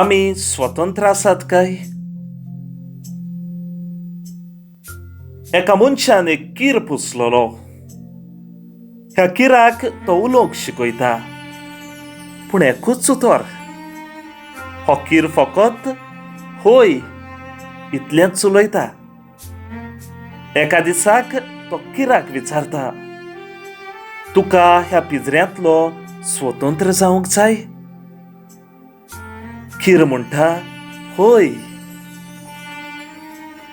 आमी स्वतंत्र आसात काय? एका मनशान एक कीर पुसलोलो. ह्या किराक तो उलोवंक शिकयता, पूण एकूच उतर. हो कीर फकत होय इतलेंच उलयता. एका दिसाक तो किराक विचारता, तुका ह्या पिंजऱ्यांतलो स्वतंत्र जावंक जाय? कीर म्हणटा, होय.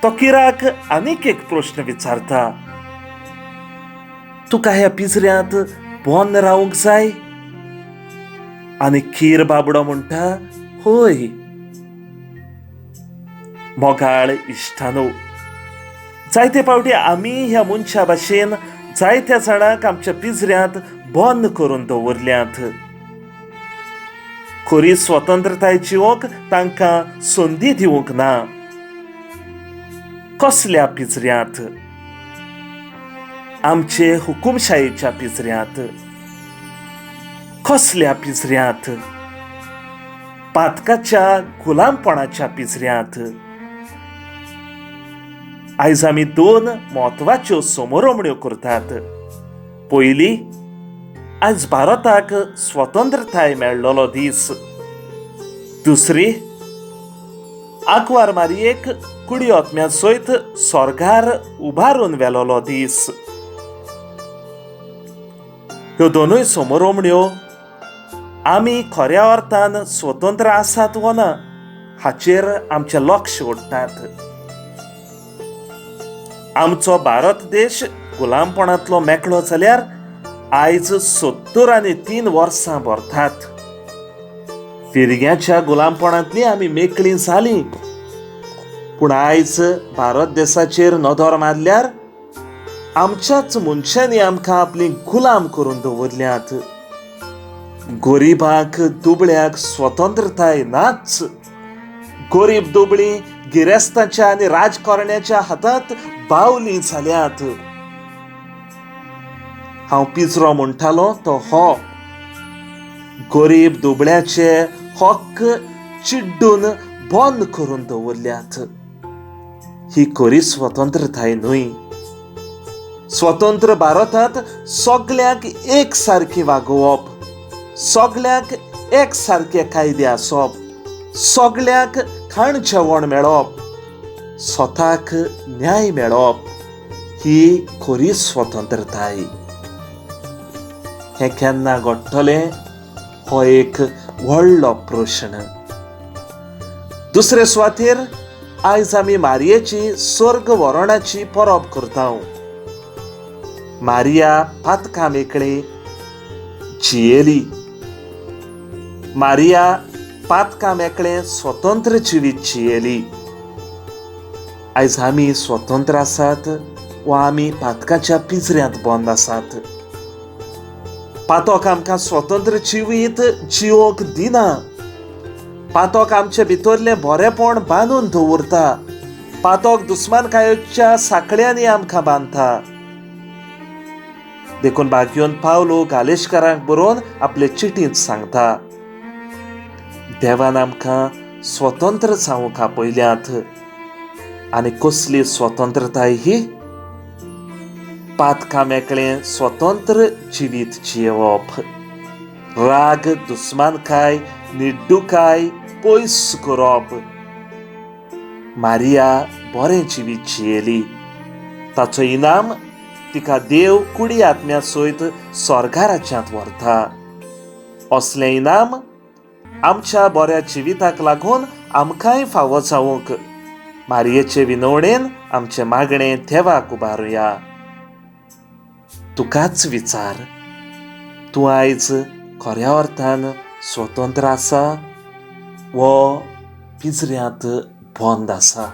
तो किराक आनीक एक प्रश्न विचारता, तुका ह्या पिंजऱ्यांत बंद रावंक जाय? आनी कीर बाबडो म्हणटा, होय. मोगाळ इश्टानो, जायते फावटी आमी ह्या मनशा भाशेन जायत्या जाणांक आमच्या पिंजऱ्यांत बंद करून दवरल्यांत. खरी स्वतंत्रताय जिवंक तांकां संदी दिवंक ना. कसल्या पिंजऱ्यांत? आमचे हुकुमशायेच्या पिंजऱ्यांत. कसल्या पिंजऱ्यांत? पातकाच्या गुलामपणाच्या पिंजऱ्यांत. आयज आमी दोन म्हत्वाच्यो समारंभण्यो करतात. पयली, आयज भारताक स्वतंत्रताय मेळ्ळोलो दीस. दुसरी, आंकवार मारयेक कुडीओत्म्या सयत स्वर्गार उबारून व्हेलोलो दीस. ह्यो दोनूय समारंभण्यो आमी खऱ्या अर्थान स्वतंत्र आसात वा ना हाचेर आमचें लक्ष ओडटात. आमचो भारत देश गुलामपणांतलो मेकळो जाल्यार आयज 73 वर्सां भरतात. फिरग्याच्या गुलामपणांतली आमी मेकळीं जालीं, पूण आयज भारत देशाचेर नदर मारल्यार आमच्याच मनशांनी आमकां आपली गुलाम करून दवरल्यांत. गरीबाक दुबळ्याक स्वतंत्रताय नाच. गरीब दुबळीं गिरेस्तांच्या आनी राजकारण्याच्या हातांत बावलीं जाल्यांत. हांव पिंजरो म्हणटालो तो हो. गरीब दुबळ्याचे हक्क चिड्डून बंद करून दवरल्यांत. ही खरी स्वतंत्रताय न्हय. स्वतंत्र भारतांत सगळ्यांक एक सारकी वागोवप, सगळ्यांक एक सारके कायदे आसप, सगळ्यांक खाण जेवण मेळप, स्वताक न्याय मेळप, ही खरी स्वतंत्रताय. हें केन्ना घडटलें हो एक व्हडलो प्रश्न. दुसरे सुवातेर आयज आमी मारयेची सर्ग वरोणाची परब करता. मारिया पातकां मेकळे जियेली. मारिया पातकां मेकळें स्वतंत्र जिवीत जियेली. आयज आमी स्वतंत्र आसात वा आमी पातकाच्या पिंजऱ्यांत बंद आसात? पातक आमकां स्वतंत्र जिवीत जिवंक दिना. पातक आमचे भितरलें बरेपण बांदून दवरता. पातक दुस्मानकायेच्या सांखळ्यांनी आमकां बांदता. देखून भाग्योन पावलो गालेशकारांक बरोवन आपले चिठींत सांगता, देवान आमकां स्वतंत्र जावंक आपयल्यांत. आनी कसली स्वतंत्रताय ही? पातकां मेकळें स्वतंत्र जिवीत जियेवप. राग, दुस्मानकाय, निड्डूकाय पयस करप. मारिया बरें जिवीत जियेली. ताचो इनाम तिका देव कुडी आत्म्या सयत स्वर्गा राज्यांत व्हरता. असलें इनाम आमच्या बऱ्या जिविताक लागून आमकांय फावो जावंक मारयेचे विनवणेन आमचें मागणें देवाक उबारुया. तुकाच विचार, तूं आयज खऱ्या अर्थान स्वतंत्र आसा वो पिंजऱ्यांत बंद आसा?